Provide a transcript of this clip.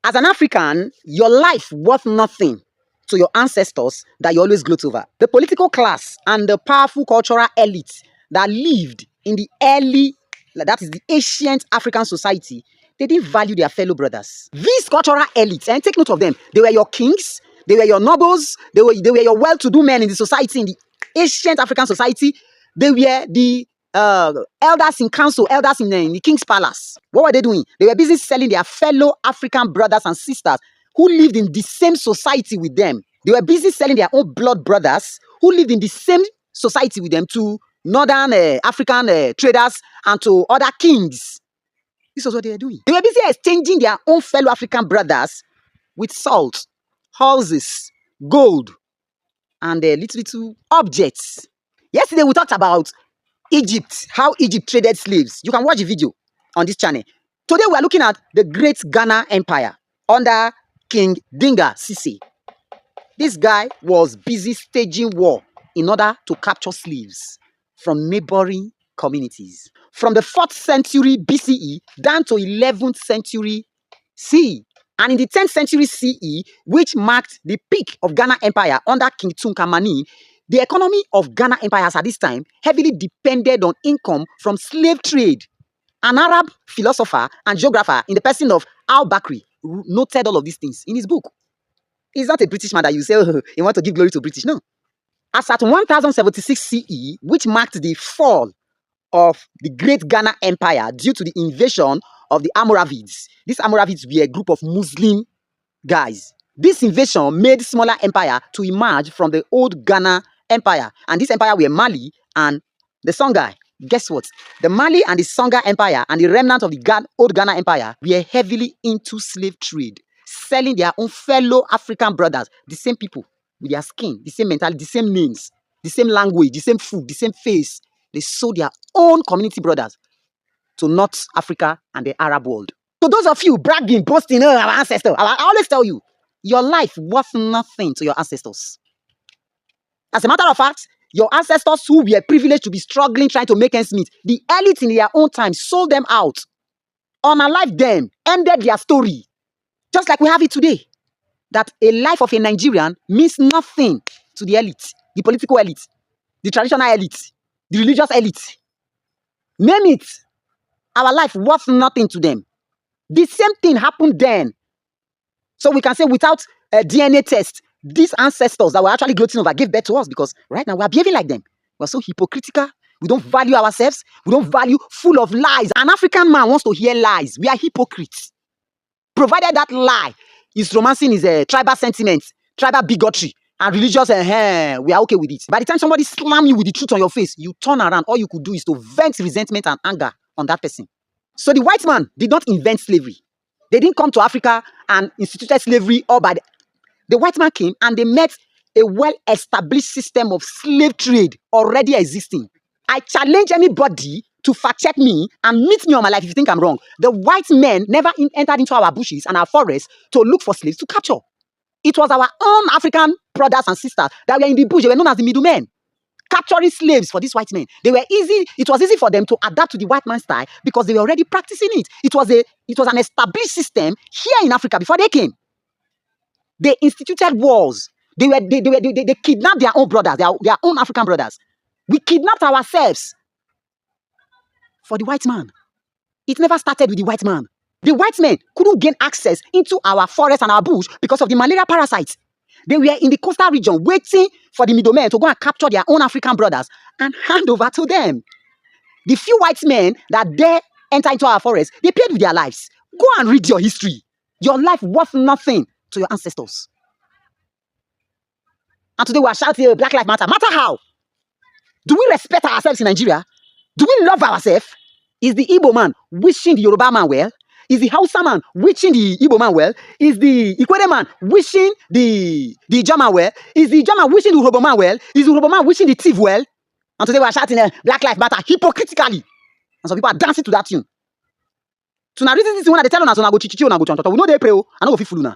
As an African, your life worth nothing to your ancestors that you always gloat over. The political class and the powerful cultural elite that lived in the early, that is the ancient African society, they didn't value their fellow brothers. These cultural elites, and take note of them, they were your kings, they were your nobles, they were your well-to-do men in the society, in the ancient African society. They were the elders in council, elders in the king's palace. What were they doing? They were busy selling their fellow African brothers and sisters who lived in the same society with them. They were busy selling their own blood brothers who lived in the same society with them to northern African traders and to other kings. This was what they were doing. They were busy exchanging their own fellow African brothers with salt, houses, gold, and little objects. Yesterday we talked about Egypt, how Egypt traded slaves. You can watch the video on this channel. Today we are looking at the great Ghana Empire under King Dinga Sisi. This guy was busy staging war in order to capture slaves from neighboring communities. From the 4th century BCE down to 11th century CE. And in the 10th century CE, which marked the peak of Ghana Empire under King Tunkamani, the economy of Ghana empires at this time heavily depended on income from slave trade. An Arab philosopher and geographer in the person of al-Bakri noted all of these things in his book. He's not a British man that you say, oh, you want to give glory to British. No. As at 1076 CE, which marked the fall of the great Ghana Empire due to the invasion of the Almoravids. These Almoravids were a group of Muslim guys. This invasion made smaller empire to emerge from the old Ghana Empire. And this empire were Mali and the Songhai. Guess what? The Mali and the Songhai Empire and the remnant of the old Ghana Empire were heavily into slave trade, selling their own fellow African brothers, the same people, with their skin, the same mentality, the same names, the same language, the same food, the same face. They sold their own community brothers to North Africa and the Arab world. So those of you bragging, boasting, oh, our ancestors, I always tell you, your life worth nothing to your ancestors. As a matter of fact, your ancestors who were privileged to be struggling, trying to make ends meet, the elite in their own time sold them out, unalived them, ended their story. Just like we have it today, that a life of a Nigerian means nothing to the elite, the political elite, the traditional elite, the religious elite. Name it. Our life worth nothing to them. The same thing happened then. So we can say without a DNA test, these ancestors that were actually gloating over gave birth to us, because right now we are behaving like them. We are so hypocritical. We don't value ourselves. We don't value, full of lies. An African man wants to hear lies. We are hypocrites. Provided that lie is romancing his tribal sentiments, tribal bigotry, and religious, we are okay with it. By the time somebody slams you with the truth on your face, you turn around. All you could do is to vent resentment and anger on that person. So the white man did not invent slavery. They didn't come to Africa and instituted slavery all by the white man came and they met a well-established system of slave trade already existing. I challenge anybody to fact check me and meet me on my life if you think I'm wrong. The white men never entered into our bushes and our forests to look for slaves to capture. It was our own African brothers and sisters that were in the bush. They were known as the middlemen, capturing slaves for these white men. It was easy for them to adapt to the white man's style because they were already practicing it. It was an established system here in Africa before they came. They instituted wars. They kidnapped their own brothers, their own African brothers. We kidnapped ourselves for the white man. It never started with the white man. The white men couldn't gain access into our forest and our bush because of the malaria parasites. They were in the coastal region waiting for the middlemen to go and capture their own African brothers and hand over to them. The few white men that dare enter into our forest, they paid with their lives. Go and read your history. Your life worth nothing to your ancestors. And today we are shouting, Black Lives Matter. Matter how? Do we respect ourselves in Nigeria? Do we love ourselves? Is the Igbo man wishing the Yoruba man well? Is the Hausa man wishing the Igbo man well? Is the Ikwere man wishing the German well? Is the German wishing the Urobo man well? Is the Urobo man wishing the thief well? And today we are shouting Black Lives Matter hypocritically. And some people are dancing to that tune. So now this is the one that they tell us, so now go chichichi, now go chonchon. We know they pray, I know go fit fool now.